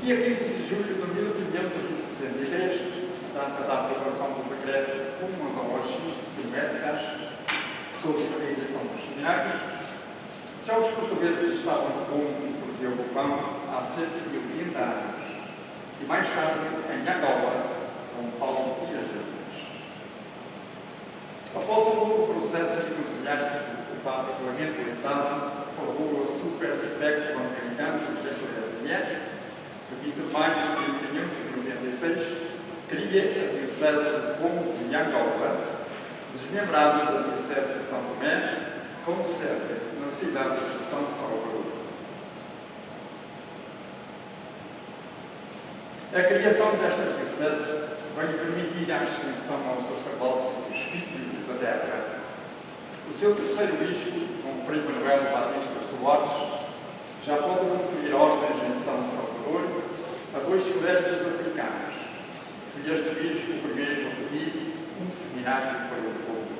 dia 15 de julho de 1563, data da aprovação do decreto 1/X médicas sobre a eleição dos seminários, já os portugueses estavam com Diogo Pão há cerca de 80 anos, e mais tarde em Angola, com Paulo Dias de Aviles. Após um longo processo eclesiástico, o Papa Clemente VIII aprovou a Super Spectrum Americano de Eclesia, de 20 de maio de 1596, cria a Diocese de Congo de Angola, desmembrada da Diocese de São Tomé, com sede na cidade de São Salvador. A criação desta Diocese veio permitir a ascensão ao sacerdócio dos filhos da terra. O seu terceiro bispo, com Frei Manuel Batista Soares, já pode conferir ordens em São Salvador a 2 clérigos africanos. Foi este bispo o primeiro a pedir um seminário para o povo.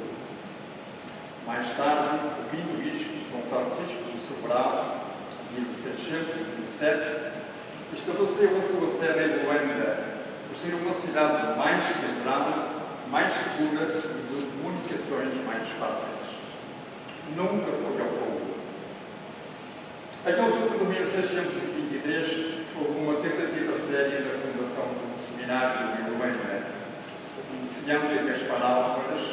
Mais tarde, o quinto bispo, Dom Francisco de Sobral, em 1627, estabeleceu a sua sede em Luanda, por ser uma cidade mais centrada, mais segura e de comunicações mais fáceis. Nunca foi ao povo. Em outubro de 1623, houve uma tentativa séria da fundação de um seminário em Luanda. O iniciante Gaspar Álvares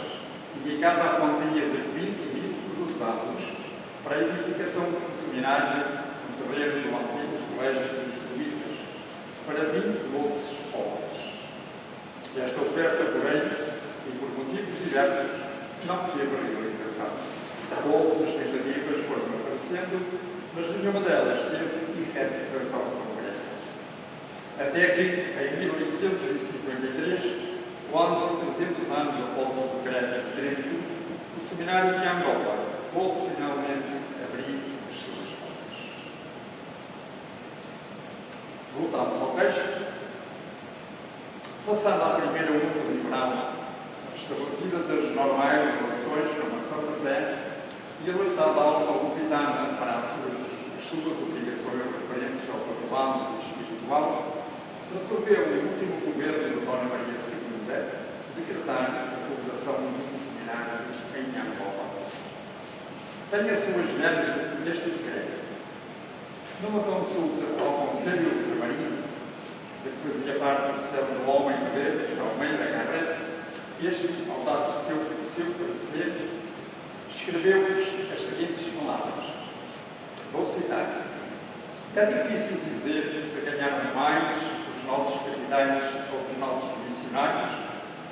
indicava a quantia de 20.000 cruzados para a edificação de um seminário no terreno do antigo Colégio dos Jesuítas, para 20 moços pobres. Esta oferta, porém, e por motivos diversos, não teve realização. Outras tentativas foram aparecendo, mas nenhuma delas teve efetivação concreta. Até que, em 1853, quase 300 anos após o decreto de Trento, o Seminário de Angola pôde finalmente abrir as suas portas. Voltamos ao texto. Passada a primeira luta liberal, estabelecidas as normais relações com a Santa Sé e alertada a alma lusitana para as suas obrigações referentes ao património espiritual, resolveu o último governo de Dona Maria II decretar a fundação de um seminário em Angola. Tem a sua gênese neste decreto. Numa consulta ao Conselho de Marinha, de que fazia parte do céu do homem de Deus, Almeida Garrett, este, ao dar o seu parecer, escreveu-nos as seguintes palavras. Vou citar. É difícil dizer se ganharam mais os nossos capitais ou os nossos missionários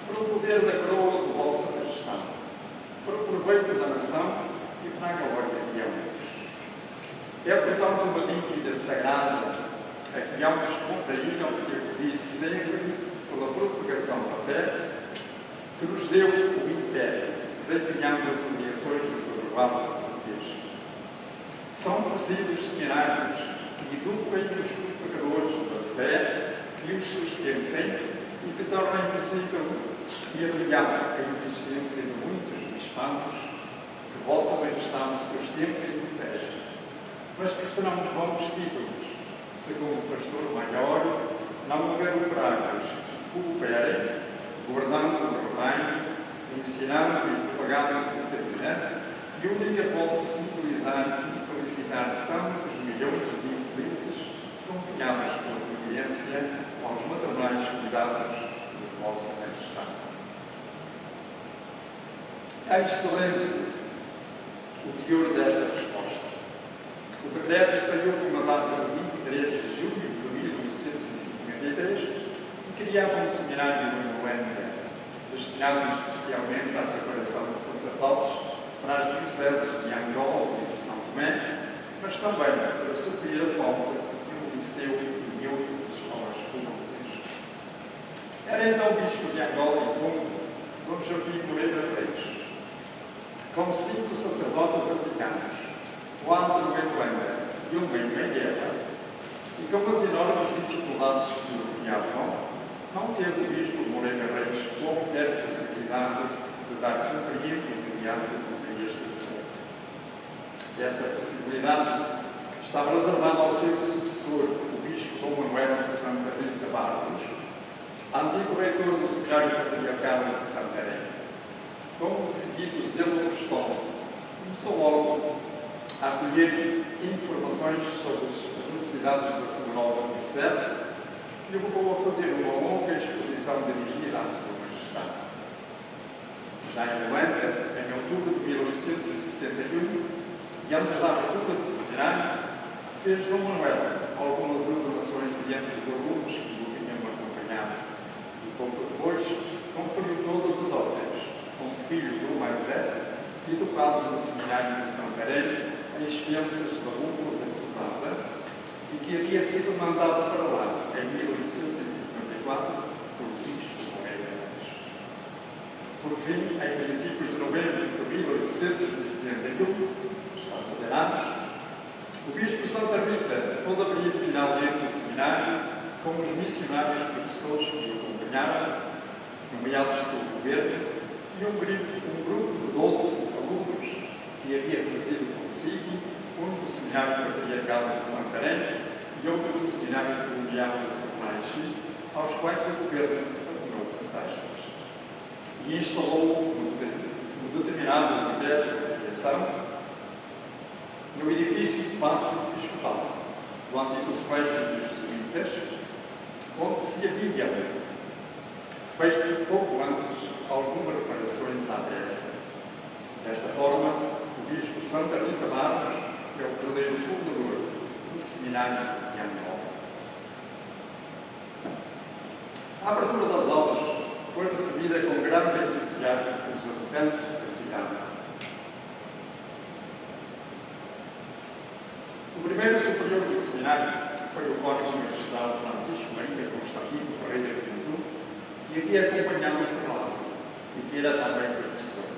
para o poder da coroa de vossa majestade, para o proveito da nação e para a glória de ambos. É, portanto, uma dívida sagrada a que ambos contraíram que acudir sempre pela propagação da fé, que nos deu o império, desempenhando as obrigações do coroado português. São precisos seminários que eduquem os propagadores da fé, que os sustentem e que tornem possível e habilitar a existência de muitos bispados que vossa majestade sustenta e protege, mas que serão vãos títulos, segundo o pastor maior, não houver operários que cooperem, guardando o rebanho, ensinando e propagando o determinante, e o dia pode simbolizar e felicitar tantos milhões de infelizes confiados pela providência aos maternais cuidados de vossa majestade. É excelente o teor desta resposta. O decreto saiu com uma data de 23 de julho de 1853 e criava um seminário em Luanda, destinado especialmente à preparação de sacerdotes para as dioceses de Angola e de São Tomé, mas também para suprir a falta de um liceu e de outras escolas públicas. Era então o bispo de Angola e Congo, Dom Joaquim Moreira Reis, com 5 sacerdotes africanos, 4 em Luanda e 1 em guerra, e com as enormes dificuldades que se bloqueavam, não teve o bispo Moreira Reis qualquer possibilidade de dar cumprimento imediato a este decreto. Essa possibilidade estava reservada ao seu sucessor, o bispo Dom Manuel de Santa Rita Barros, antigo reitor do Seminário Patriarcal de Santarém. Como de seguido zelo apostólico, começou logo a acolher informações sobre as necessidades da sua nova diocese, que o levou a fazer uma longa exposição dirigida à sua majestade. Já em Holanda, em outubro de 1861, e antes da abertura do seminário, fez Dom Manuel algumas ordenações diante dos alunos que o tinham acompanhado. E pouco depois, conferiu todas as ordens, como filho do mais velho e do padre do seminário de Santarém, a expensas da Rúcula de Cruzada, e que havia sido mandado para lá em 1854 por Cristo Moreira. Por fim, em princípios de novembro de 1861, está a fazer anos, o bispo Santa Rita pôde abrir finalmente o seminário com os missionários professores que o acompanharam, nomeados pelo governo, e um grupo de 12 alunos que havia trazido consigo, um do Seminário Patriarcal de Santarém e outro do Seminário Colombiano de Samaixi, aos quais o governo assinou passagens. E instalou no determinado decreto de criação, no edifício de Paço Episcopal, do antigo colégio dos jesuítas, onde se havia feito pouco antes algumas reparações à pressa. Desta forma, o bispo Santa Rita Barros é o verdadeiro fundador do seminário de Angola. A abertura das aulas foi recebida com grande entusiasmo pelos habitantes da cidade. O primeiro superior do seminário foi o cônego magistrado Francisco Menga Constantino Ferreira Pinto, que havia acompanhado o prelado e que era também professor.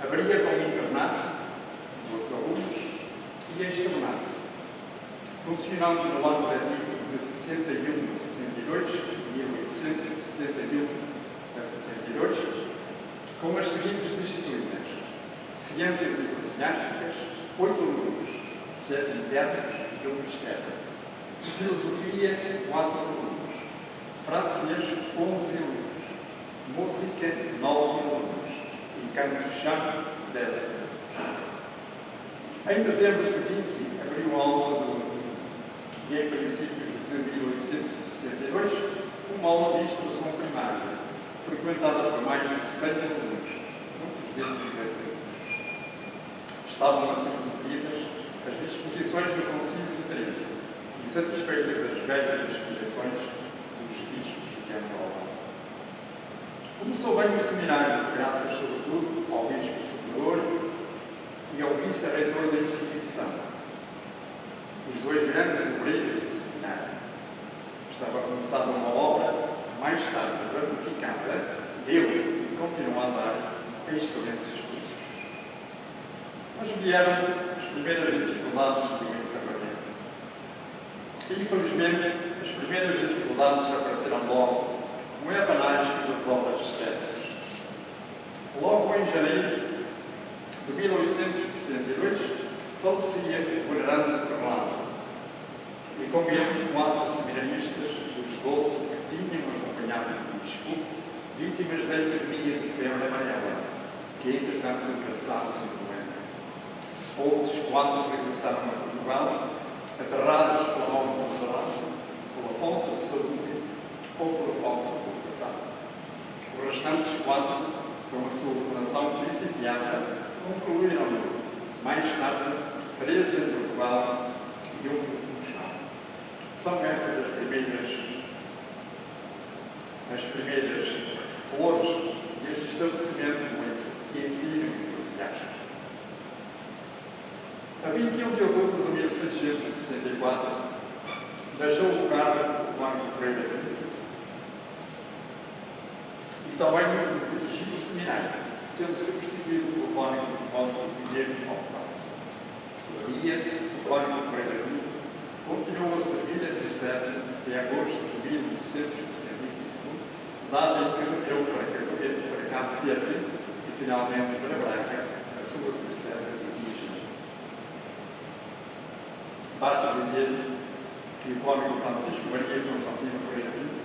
Abria com o internato dos alunos e externato, funcionando no ano letivo de 61 a 62, 1861 a 62, com as seguintes disciplinas: Ciências Eclesiásticas, 8 alunos, 7 internos e 1 externo; Filosofia, 4 alunos; Francês, 11 alunos; Música, 9 alunos; e Canto-chão, 10 alunos. Em dezembro seguinte, abriu a aula de latim e, em princípios de 1862, uma aula de instrução primária, frequentada por mais de 100 alunos, muitos deles gratuitos. Estavam assim cumpridas as disposições do Concílio de Trento e satisfeitas as velhas aspirações dos bispos de Angola. Começou bem o seminário, graças sobretudo ao bispo fundador e ao vice-reitor da instituição, os dois grandes obreiros do seminário. Estava começada uma obra, mais tarde ratificada, deu e continua a dar excelentes frutos. Mas vieram as primeiras dificuldades do encerramento. Infelizmente, as primeiras dificuldades apareceram logo, como é a panagem das obras externas. Logo em janeiro de 1862, falecia o venerando prelado, e com ele 4 seminaristas dos 12 que tinham acompanhado o bispo, vítimas da epidemia de febre amarela, que entretanto regressaram de doença. Outros 4 regressaram a Portugal, aterrados pela morte do zarado, pela falta de saúde ou pela falta de vocação. Os restantes 4, com a sua ordenação principiada, concluíram mais tarde 3 em Portugal e 1 no Funchal. São estas as primeiras flores deste estabelecimento do ensino eclesiástico. A 21 de outubro de 1664, deixou o cargo do Marco Freire Pinto e também dirigiu o seminário, sendo substituído pelo cônego Guilherme Fontal. Todavia, o cônego Freire Pinto continuou a servir a diocese até agosto de 1865, data em que bateu para Cabo Verde e finalmente para Braga, a sua diocese de origem. Basta dizer E o cómico Francisco Maria Constantino Ferreira Pinto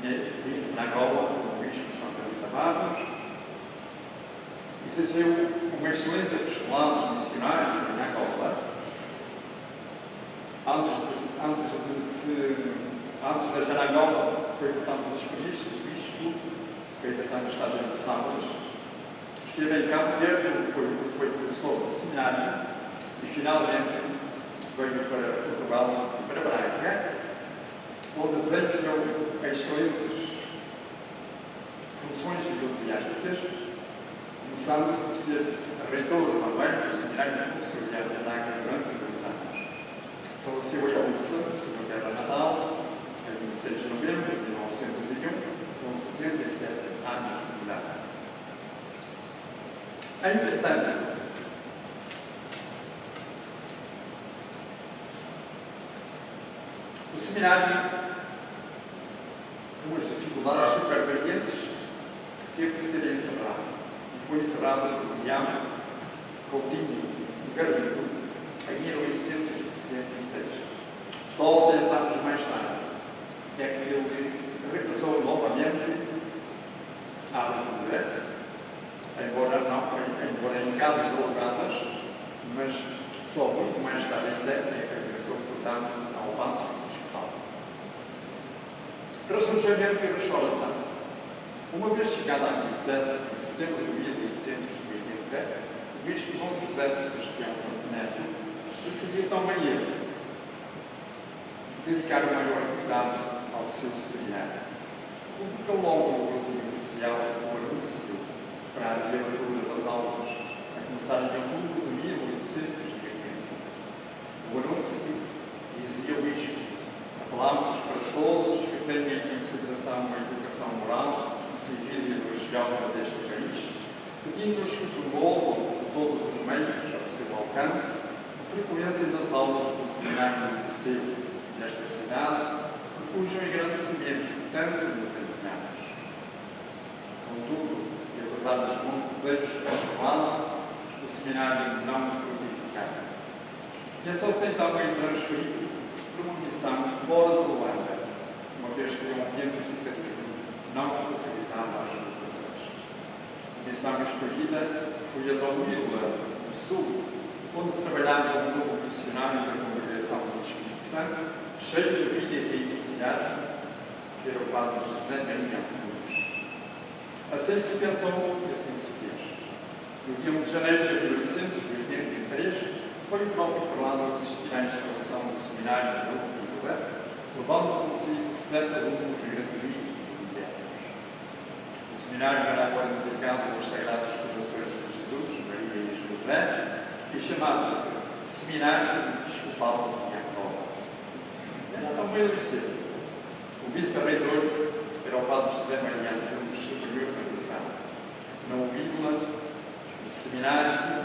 tinha vindo na Angola com o bispo Santa Rita Barros, e se saiu um excelente apostolado missionário em Angola. Antes de deixar Angola, foi portanto despedido-se do bispo, que entretanto estava em Los Angeles. Esteve em Cabo Verde, foi professor do seminário e finalmente veio para Portugal e para Braga, onde desempenhou excelentes funções eclesiásticas, começando por ser reitor também do seminário conciliar de Braga durante 2 anos. Faleceu em Almoçã, segunda guerra natal, em 26 de novembro de 1921, com 77 anos de idade. Entretanto, o seminário, com as dificuldades supervenientes, teve que ser encerrado. E foi encerrado por Guilherme Coutinho Garrido, em 1866. Só 10 anos mais tarde é que ele regressou novamente à leitura, embora em casas alugadas, mas só muito mais tarde ainda é que regressou, portanto, ao Paço Episcopal. Ressurgimento e restauração. Uma vez chegada à Diocese, em setembro de 1880, o bispo Dom José Sebastião Neto decidiu também ele dedicar o maior cuidado ao seu seminário. Publicou logo no boletim oficial o anúncio para a reabertura das aulas, a começar em outubro de 1880. O anúncio dizia o bispo: apelamos para todos que tenham em consideração a educação moral e civil e religiosa deste país, pedindo-nos que promovam todos os meios ao seu alcance a frequência das aulas do seminário de Liceu nesta cidade, cujo engrandecimento tanto nos empenhamos. Contudo, e apesar dos bons desejos transformados, o seminário não frutificava. Pensou-se então em transferir para uma missão fora de Luanda, uma vez que o ambiente citadino não facilitava as relações. A missão escolhida foi a de Omila, no Sul, onde trabalhava um novo missionário da Congregação do Espírito Santo, cheio de vida e entusiasmo, que era o padre José Maria Antunes. Assim se pensou e assim se fez. No dia 1 de janeiro de 1883, foi o próprio Fernando assistir à instalação do seminário de Ouvidura, levando consigo 7 alunos gratuitos e diários. O seminário era agora dedicado aos Sagrados Corações de Jesus, Maria e José, e chamava-se Seminário Episcopal de Angola. Era também o liceu. O vice-reitor era o padre José Maria Antunes, superior da missão. Na Ouvídula, o seminário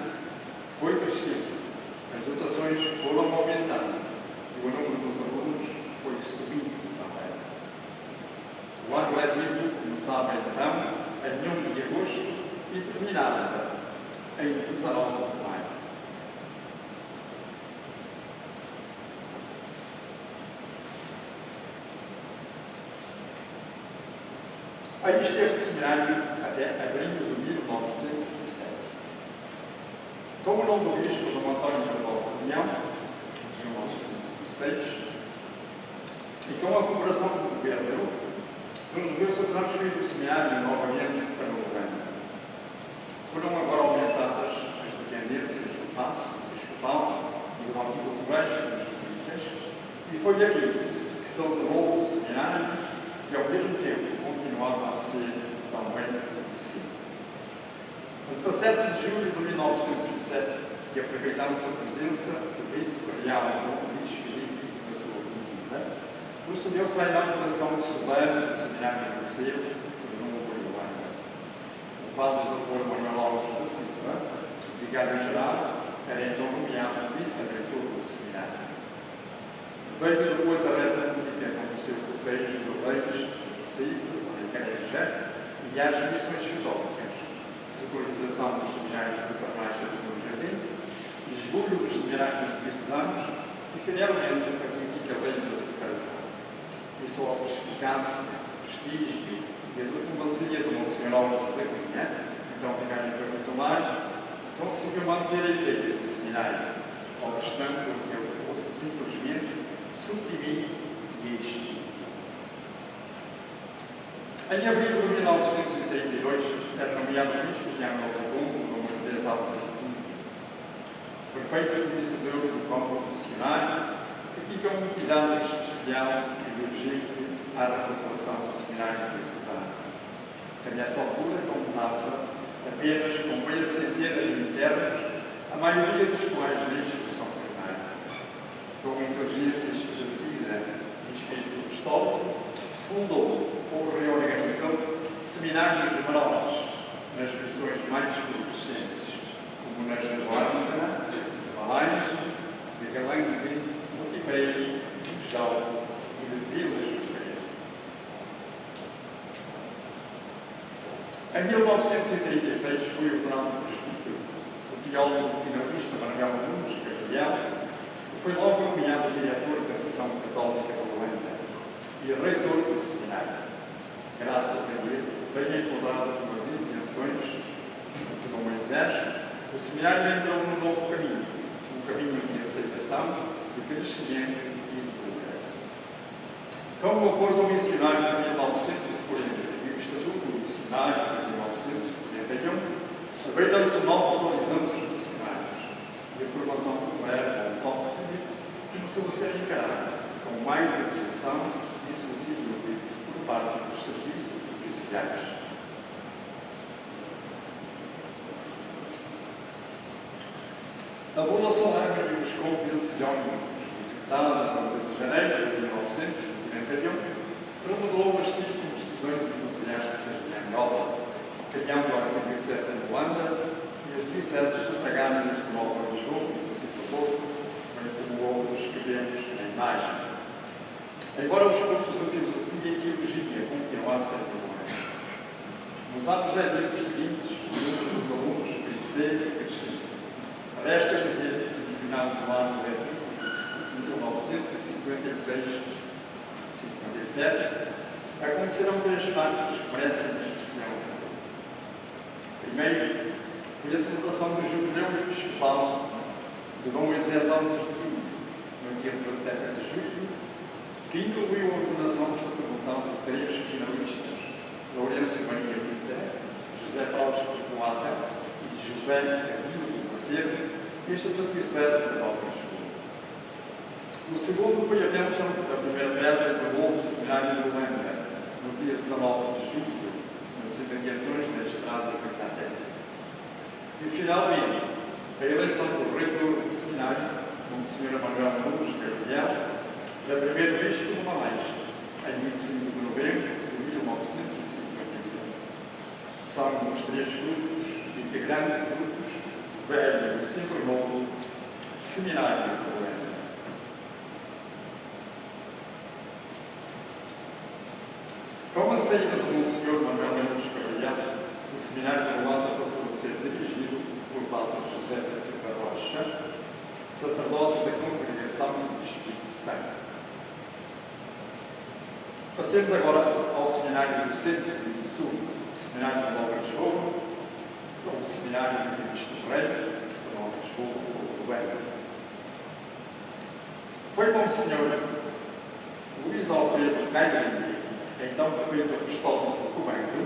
foi crescendo, as dotações foram aumentando e o número dos alunos foi subindo também. O ano letivo começava então em 1 de agosto e terminava em 19 de maio. Aí esteve o seminário até abril de 1907. Como novo bispo Dom António Barbosa de Leão, em 1906, e com a cooperação do governo, resolveu-se a transferir o seminário novamente para o governo. Foram agora aumentadas as dependências do Paço Episcopal e do antigo colégio dos jesuítas, e foi aqui que se fixou de novo o seminário, que ao mesmo tempo continuava a ser também oficina. No 17 de julho de 1907, e aproveitando a presença do bispo-real Luís Filipe na sua comunidade, procedeu-se à inauguração solene do seminário de Liceu de Novo Luanda. O padre Dr. Manuel Alves da Silva, vigário-geral, era então nomeado vice-reitor do seminário. Veio depois a reta pública com o seu cortejo de leis, discípulos, a igreja e as missões católicas, securitização dos seminários de Sarraxa do Jardim, esbulho dos seminários de Cristãos e, finalmente, a fatídica receio da separação. E só a perspicácia, prestígio e a diplomacia do Monsenhor Álvaro da Cunha, então vigário capitular, conseguiu manter a ideia do seminário, obstante que ele fosse simplesmente suprimir e extinguir. Em abril de 1932, era nomeado bispo de Angola do Moisés Alves de Pinto, prefeito administrador do campo missionário, que com um cuidado especial e urgente à recuperação do seminário diocesano, que nessa altura contava apenas com meia centena de internos, a maioria dos quais listos são primários. Com inteligência expressiva e espírito apostólico, fundou ou reorganizou seminários menores nas missões mais florescentes, como nas de Guarda, de Balaios, de Galangue, de Tibeiro, de Chau e de Vilas do Pereira. Em 1936 foi ordenado presbítero o teólogo finalista Manuel Nunes Gabriel, que foi logo nomeado diretor da Missão Católica da Holanda e reitor do seminário. Graças a ele, bem acordado com as intenções de Dom Moisés, o seminário entrou num novo caminho, um caminho de aceitação, de crescimento e de progresso. Com o acordo missionário de 1940 e o Estatuto do Seminário de 1941, abriram-se novos horizontes missionários e a formação completa do povo público começou a ser encarada com mais atenção e sensibilidade por parte dos serviços oficiais. A Bula Solar e os Convenções, executada no 2 de janeiro de 1941, remodelou as circuncisões eclesiásticas de Angola, criando a Arquidiocese de Luanda e as dioceses sufragâneas de Nova Lisboa e de Singapura, bem como outros que vemos na imagem. Embora os cursos de filosofia e teologia continuassem a desenvolver, nos anos letivos seguintes, o número dos alunos cresceu e cresceu. Resta dizer que no final do ano letivo de 1956-57 aconteceram três fatos que merecem inspeção. Primeiro, foi a celebração do jubileu episcopal de Dom Moisés Alves de Pinto, no dia 17 de julho, que incluiu a ordenação sacerdotal de três finalistas, Lourenço Maria Pinta, José Fausto de Coata e José Camilo de Macedo, este da Diocese de Nova Lisboa. O segundo foi a bênção da primeira pedra do novo seminário de Holanda, no dia 19 de julho, nas imediações da estrada de Catete. E, finalmente, a eleição do reitor do seminário, Monsenhor Manuel Nunes Gabriel, da primeira vez de Malásia, em 25 de novembro de 1955. São os três grupos, integrantes grupos, velho e sempre novo, seminário de Holanda. Com a saída do Monsenhor Manuel Nunes Gabriel, o seminário de Holanda passou a ser dirigido por Padre José da Silva Rocha, sacerdote da Congregação do Espírito Santo. Passemos agora ao seminário do Centro e do Sul, o seminário de Nova Lisboa, ou o seminário de Cristo Rei, de Nova Lisboa, ou do Belo. Foi Monsenhor Luís Alfredo Caio, então prefeito apostólico do Banco,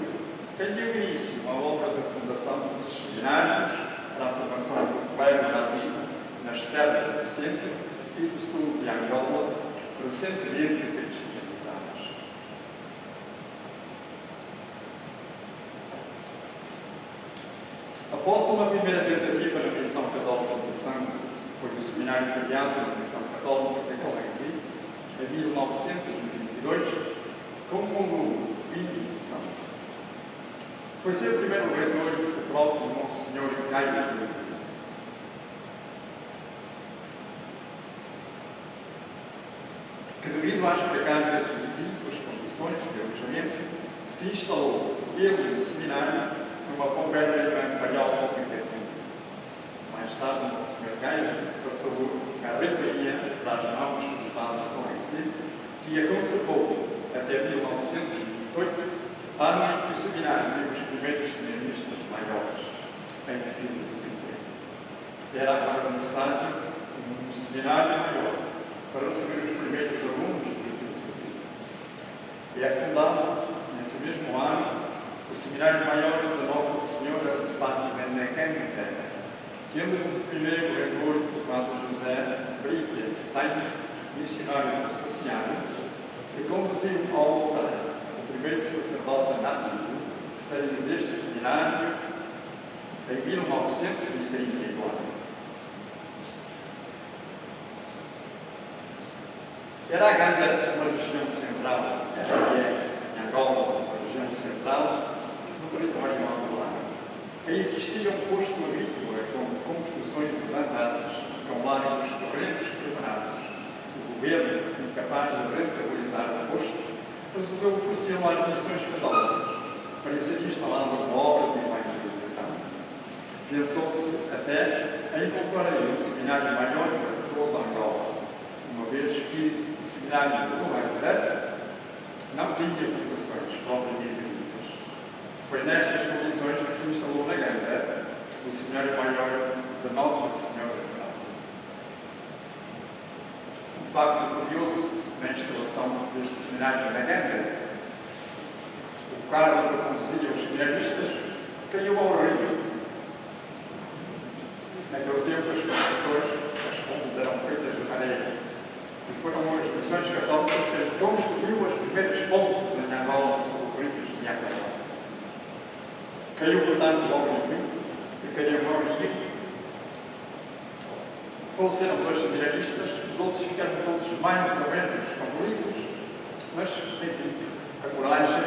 quem deu início à obra da fundação dos seminários para a formação do clero nativo nas terras do centro e do sul de Angola, recentemente cristianizadas. Após uma primeira tentativa na Missão Católica de Sangue, foi o seminário criado na Missão Católica de Calengue, em 1922, com um aluno, filho de Santo. Foi seu primeiro reitor o próprio Monsenhor Caio, que devido às precárias e desiguais condições de alojamento, se instalou ele e o seminário numa pombeira imperial comunicativa. Mais tarde, o Monsenhor Caio passou a reitoria para as mãos do Estado Corrente e a conservou até 1928, ano em que o seminário teve os primeiros seminaristas maiores em filosofia. Era agora necessário um seminário maior para receber os primeiros alunos de filosofia. E é fundado, nesse mesmo ano, o Seminário Maior de Nossa Senhora de Fátima na Câmara, tendo como primeiro reitor o Padre José Brita Stein, missionário associado, que conduziu ao altar o primeiro sacerdote nativo, saindo deste seminário em 1934. Era a Ganda uma região central, em Angola, uma região central, no território angolano. Aí existia um posto agrícola com construções levantadas, com largos terrenos preparados. O governo, incapaz de rentabilizar o posto, resolveu funcionar missões católicas para ser instalada uma obra de evangelização. Pensou-se até em colocar aí um seminário maior para toda Angola, uma vez que o seminário de Luanda não tinha vocações propriamente ditas. Foi nestas condições que se instalou na Ganda o seminário maior de Nossa Senhora de Fátima. Um facto curioso na instalação deste seminário na Ganda: o carro que conduzia os seminaristas caiu ao rio. Naquele tempo as construções, as pontes eram feitas de madeira. E foram as missões católicas que construiu as primeiras pontes em Angola sobre os rios de Angola. Caiu, portanto, ao rio, e caiu ao rio. Faleceram dois seminaristas, os outros ficaram todos mais ou menos concluídos, mas, enfim, a coragem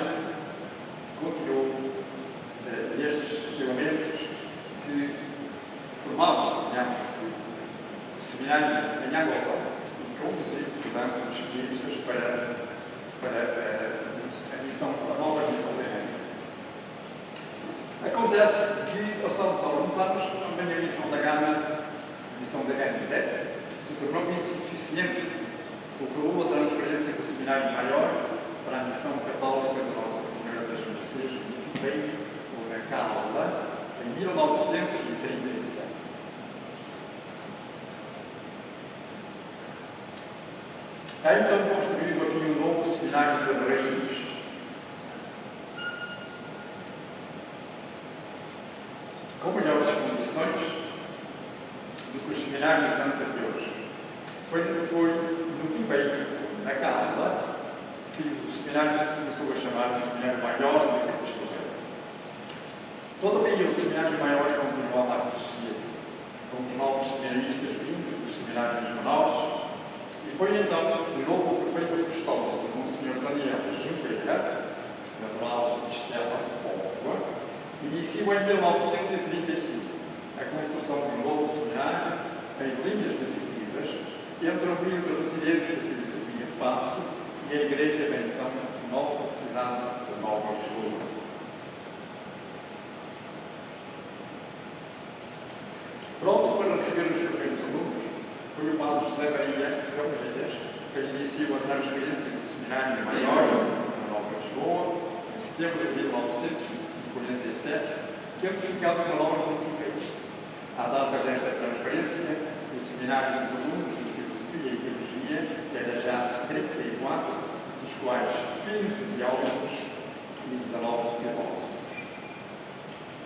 continuou estes elementos que formavam, digamos, o seminário em Angola, conduzir, portanto, os seminaristas para a nova missão da Ganda. Acontece que, passados alguns anos, também a missão da Ganda se tornou insuficiente, o que levou a transferência do seminário maior para a missão católica de Nossa Senhora das Mercês de Quibeiro, ou na Cala, em 1937. É então construído aqui um novo seminário de reinos. Com melhores condições do que os seminários anteriores. Foi no Quibeiro, na Cala, que o seminário se começou a chamar Seminário Maior de Cristo Rei. Todavia, o Seminário Maior continuava a crescer, com os novos seminaristas vindo dos seminários menores. E foi então o novo prefeito apostólico, o Monsenhor Daniel Junqueira, natural de Estela, Póvoa, iniciou em 1935 a construção de um novo seminário em linhas diretivas entre o Rio de Residência de Filosofia de Passo e a Igreja da então Nova Cidade de Nova Lisboa. Pronto para receber os primeiros alunos, foi o Padre José Maria Felgueiras que iniciou a transferência do Seminário Maior na Nova Lisboa em setembro de 1947, tendo ficado na Ordem de Quibeiro. À data desta transferência, o Seminário dos Alunos de Filosofia e Teologia era já 34, dos quais 15 teólogos e 19 filósofos.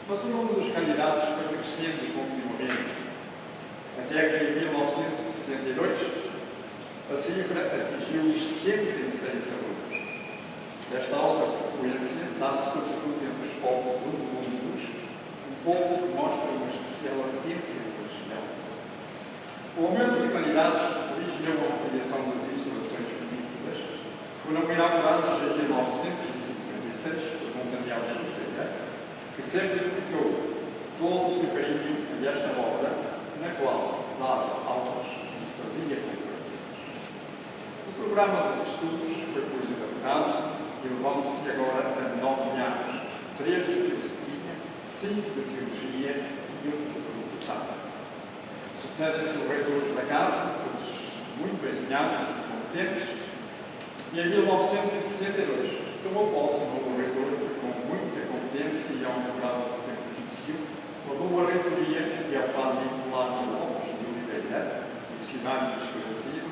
Mas o número dos candidatos foi crescendo continuamente, até que em 1962 a cifra atingiu os 76 alunos. Esta alta frequência dá-se sobretudo entre os povos univos, um povo que mostra uma especial ardência religiosa. O aumento de candidatos originou a ampliação das instalações permitidas, foram inauguradas em 1956 por Daniel Junqueira, que sempre dedicou todo o seu carinho a esta obra, na qual dava aulas e se fazia conferências. O programa dos estudos foi depois adaptado e levando-se agora a 9 anos, 3 de filosofia, 5 de teologia e 1 de produção. Sucedem-se os reitores da casa, todos muito empenhados e competentes, E em 1962 tomou posse um novo reitor que, com muita competência e a um grau de sacrifício, levou a reitoria que é o padre Nicolau Lopes de Oliveira, missionário desconhecido,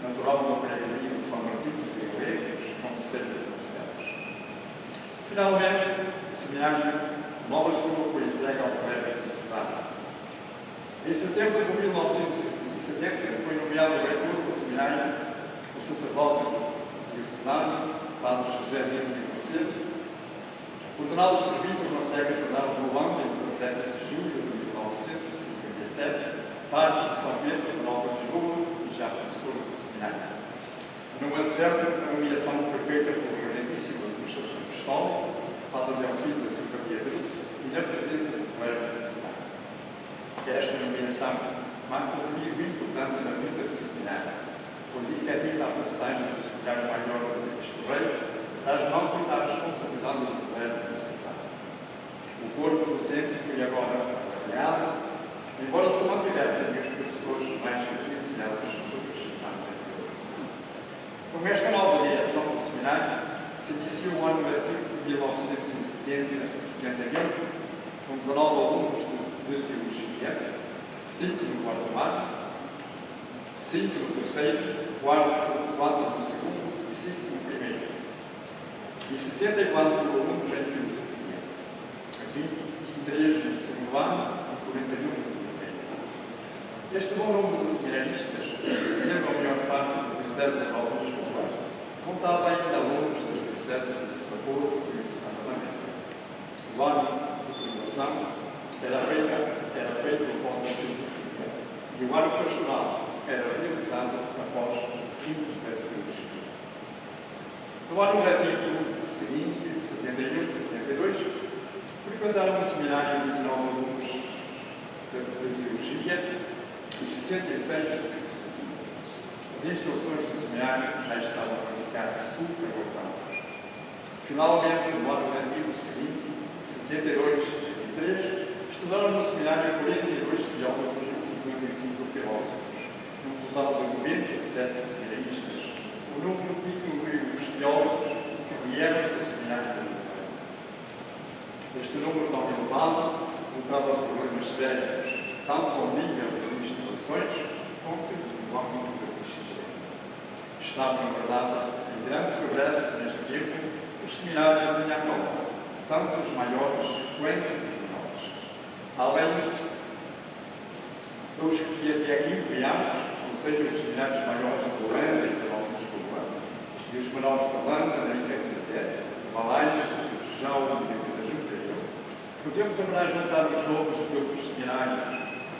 natural da freguesia de São Martinho de Alegres, com cerca de Barcelos. Finalmente, o seminário Nova Lisboa foi entregue ao Colégio do Cidade. Em setembro de 1970 foi nomeado reitor do seminário o sacerdote diocesano, Padre José de Macedo, ordenado presbítero na Sé Catedral de Luanda em 17 de julho de 1957, padre de São Pedro de Nova Lisboa e já professor do seminário. Numa certa nomeação foi feita pelo reverendíssimo administrador apostólico, Padre Leofilo da Simpatia e na presença do Colégio da cidade. Esta nomeação marca um período importante na vida do seminário, onde efetiva a passagem do secretário maior do Cristo Rei das mãos e da responsabilidade do Colégio da cidade. O corpo docente foi agora avaliado, embora se mantivessem os professores mais credenciados sobre os seminários anteriores. Com esta nova direção do seminário, se iniciou o ano letivo de 1970 com 19 alunos de teologia, 5 no quarto ano, 5 no terceiro, 4 no segundo e 5 no primeiro. E 64 alunos em filosofia, 23 no segundo ano e 41 no primeiro. Este bom número de seminaristas, sendo a maior parte do Diocese de Nova Lisboa, contava ainda alunos das dioceses de Santa Porto e de Santa Maria. O ano de formação era feito após a filosofia e o ano pastoral era realizado após o fim da teologia. No ano letivo seguinte, de 71 e 72, frequentaram o seminário de 9 alunos de teologia e 66 de filosofia. As instruções do seminário já estavam a ficar superabordadas. Finalmente, no ano letivo seguinte, 72 e 73, estudaram no seminário 42 teólogos e 55 filósofos, num total de 97 seminaristas. O número incluiu os teólogos que vieram do seminário comunitário. Este número tão elevado colocava problemas sérios, tanto ao nível das instituições como no âmbito da pesquisa. Estavam, na verdade, em grande progresso neste tempo os seminários em Angola, tanto os maiores quanto os menores. Além dos que até aqui criamos, ou seja, os seminários maiores de Holanda e de Nova Lisboa, e os menores de Holanda, da Icaquité, Malaias, do Feijão e da Junqueira, podemos agora juntar os nomes de outros seminários,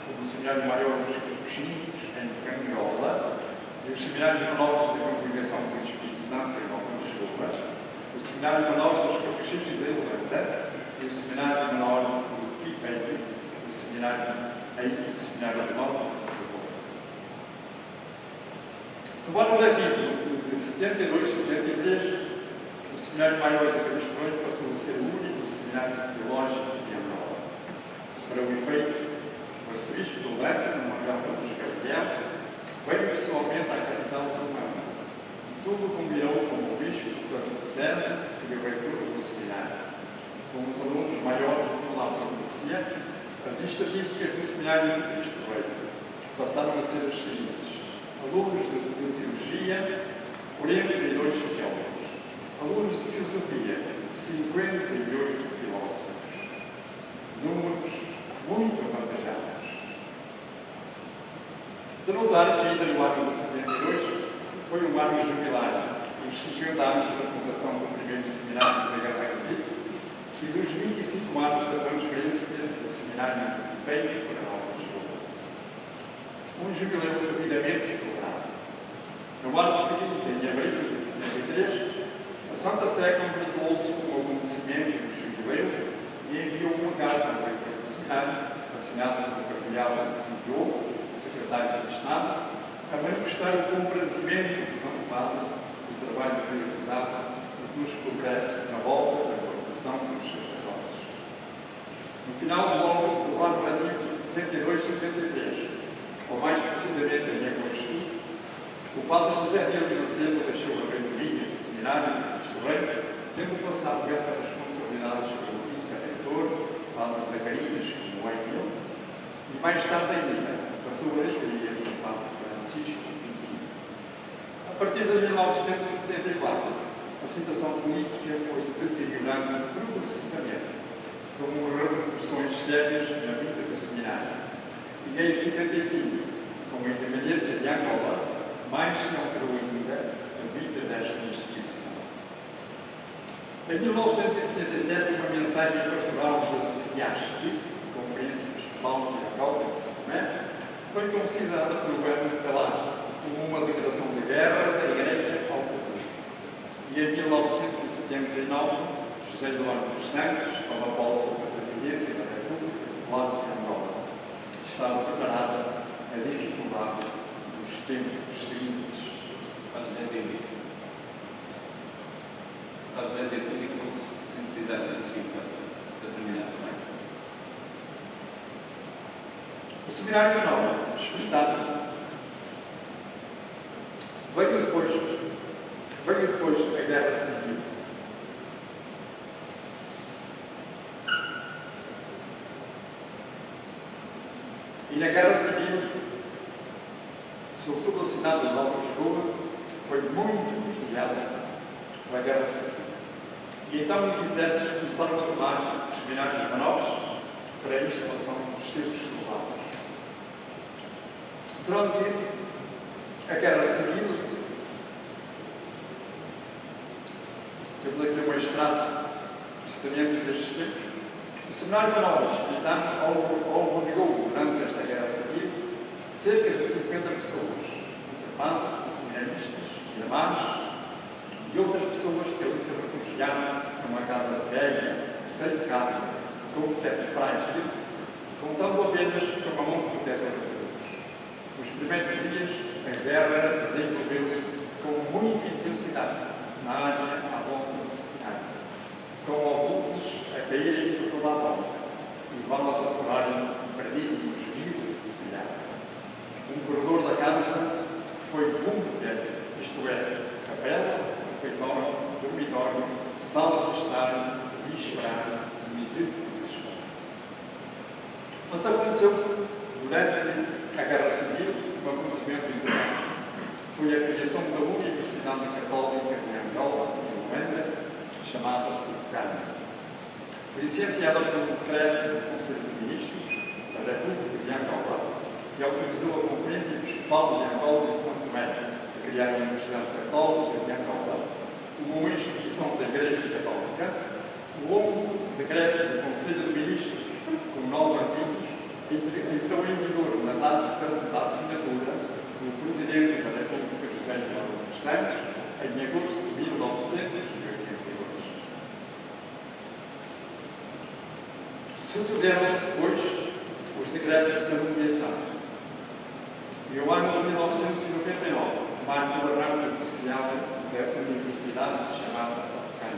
como o Seminário Maior dos Capuchinhos, em Angola, e os seminários menores da Congregação do Espírito Santo, em Nova Lisboa, o Seminário Menor dos Capuchinhos de Holanda, e o Seminário Menor do Pipeiro, o Seminário Menor de Santa Porta. No ano letivo de 72 e 73, o Seminário Maior de Cristo Rei passou a ser o único seminário teológico de Angola. Para o efeito, o arcebispo de Holanda, Manuel Ramos Gabriel, veio pessoalmente à capital romana. E tudo combinou com o bispo da diocese e o reitor do seminário. Com os alunos maiores do lado da polícia, as estatísticas do seminário de Cristo Rei passaram a ser as seguintes: alunos de teologia, 42 teólogos; alunos de filosofia, 58 filósofos. Números muito avantajados. De notar que ainda no ano de 72 foi um ano jubilar, os 50 anos da fundação do primeiro seminário da Guerra Grande e dos 25 anos da transferência do seminário de Peito para Nova Lisboa. Um jubileu devidamente celebrado. No ano seguinte, em abril de 73, a Santa Sé congratulou-se com o acontecimento do jubileu e enviou uma carta ao reitor do seminário, assinada pelo cardeal Figueiredo, secretário de Estado, a manifestar o comprazimento do Santo Padre do trabalho realizado e dos progressos na volta da formação dos sacerdotes. No final do ano letivo de 72 e 73, ou mais precisamente em agosto, O padre José Diego Macedo deixou a reitoria do seminário de Cristo Rei, tendo passado essa responsabilidade pelo vice-reitor, padre Zacarias, como é ele, e mais tarde ainda passou a reitoria do padre Francisco Pintinho. A partir de 1974, a situação política foi-se deteriorando progressivamente, com repercussões sérias na vida do seminário. E em 75, com a independência de Angola, mais se alterou ainda a vida desta instituição. Em 1977, uma mensagem pastoral da CIAST, Conferência Episcopal de Angola de São Tomé, foi considerada pelo governo catalão como uma declaração de guerra da Igreja ao povo. E em 1979, José Eduardo dos Santos, com a posse da presidência da República Popular de Angola, estava preparada a dificuldade dos tempos seguintes. Vamos entender que fosse sintetizado assim para terminar também. O seminário menor, espetado, veio depois a Guerra Civil. E na Guerra Civil, sobretudo a cidade de Nova Lisboa, foi muito custodiada pela Guerra Civil. E então os exércitos começaram a tomar os seminários menores para a instalação dos seus soldados. Durante a Guerra Civil, temos aqui uma estrada precisamente destes tempos. O seminário menor espírita albergou durante esta Guerra Civil cerca de 50 pessoas, entre padres, seminaristas, irmãs e outras pessoas que ali se refugiaram numa casa velha, sem casa, com um teto frágil, contando apenas com a mão protetora de Deus. Nos primeiros dias, a guerra desenvolveu-se com muita intensidade na área à volta do seminário, com obuses a caírem por toda a volta e valas a forarem perdidos vivos do telhado. Um corredor da casa foi bunker, isto é, capela, refeitório, dormitório, sala de estar, de esperar e de desespero. Mas aconteceu, durante a Guerra Civil, um acontecimento importante. Foi a criação da Universidade Católica de Angola, em Luanda, chamada UCAN. Licenciada pelo decreto do Conselho de Ministros da República de Angola, que autorizou a Conferência Episcopal de Angola e de São Tomé a criar a Universidade Católica de Angola, como uma instituição da Igreja Católica. O longo decreto do Conselho de Ministros, com 9 artigos, entrou em vigor na data da assinatura do Presidente da República José Eduardo dos Santos, em agosto de 1982. Sucederam-se, depois, os decretos de nomeação. E o ano de 1999 marca o arranque oficial da universidade chamada UCAN.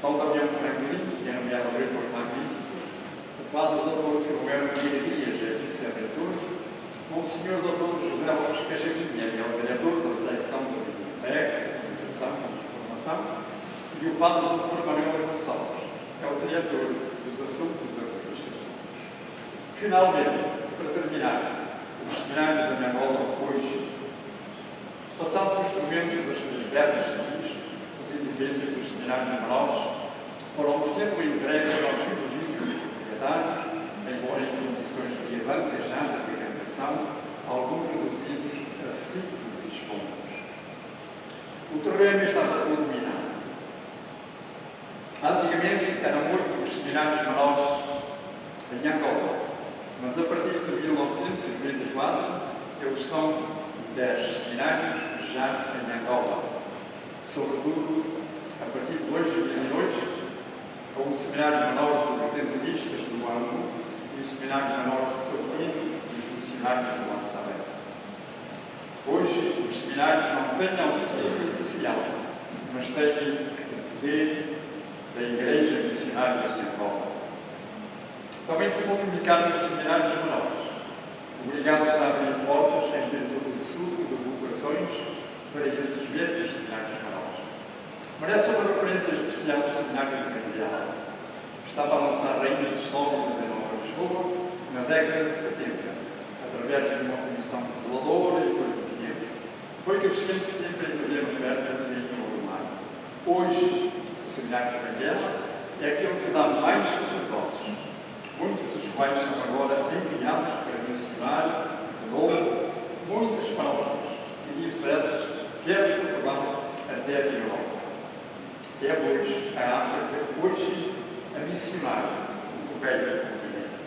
Tal Damião Franklin, que é nomeado reitor magnífico, o padre Dr. Filomeno Guilherme, que é vice-reitor, o senhor Dr. José Lopes Cajaminha, que é o diretor da secção da Biblioteca, Educação e Informação, e o padre Dr. Manuel Gonçalves, que é o diretor dos assuntos administrativos. Finalmente, para terminar, os seminários em Angola hoje, passados os momentos das três guerras civis, os edifícios dos seminários menores foram sempre entregues aos seus legítimos proprietários, embora em condições de avantajada frequentação, alguns reduzidos a simples escombros. O terreno estava todo minado. Antigamente eram 8 os seminários menores em Angola, mas a partir de 1994 eles são 10 seminários já em Angola, sobretudo a partir de 2008, com o Seminário Menor dos Redentoristas do Luango e o Seminário Menor de Saltino e os Missionários do Lançamento. Hoje, os seminários não têm auxílio oficial, mas têm o poder da Igreja Missionária de Angola. Também se multiplicaram os seminários menores, obrigados a abrir portas em virtude de sua vocação para esses verdes seminários maiores. Merece uma referência especial ao seminário de Candeal, que estava a lançar raízes sólidas em Nova Lisboa na década de 70, através de uma comissão zeladora e pequena. Foi crescendo sempre em terreno fértil e inodumado. Hoje, o seminário de Candeal é aquele que dá mais sacerdotes, muitos dos quais são agora enviados para missionar de novo muitas palavras e dioceses, quer de Portugal até a Europa. É hoje a África, hoje a missionar o velho continente.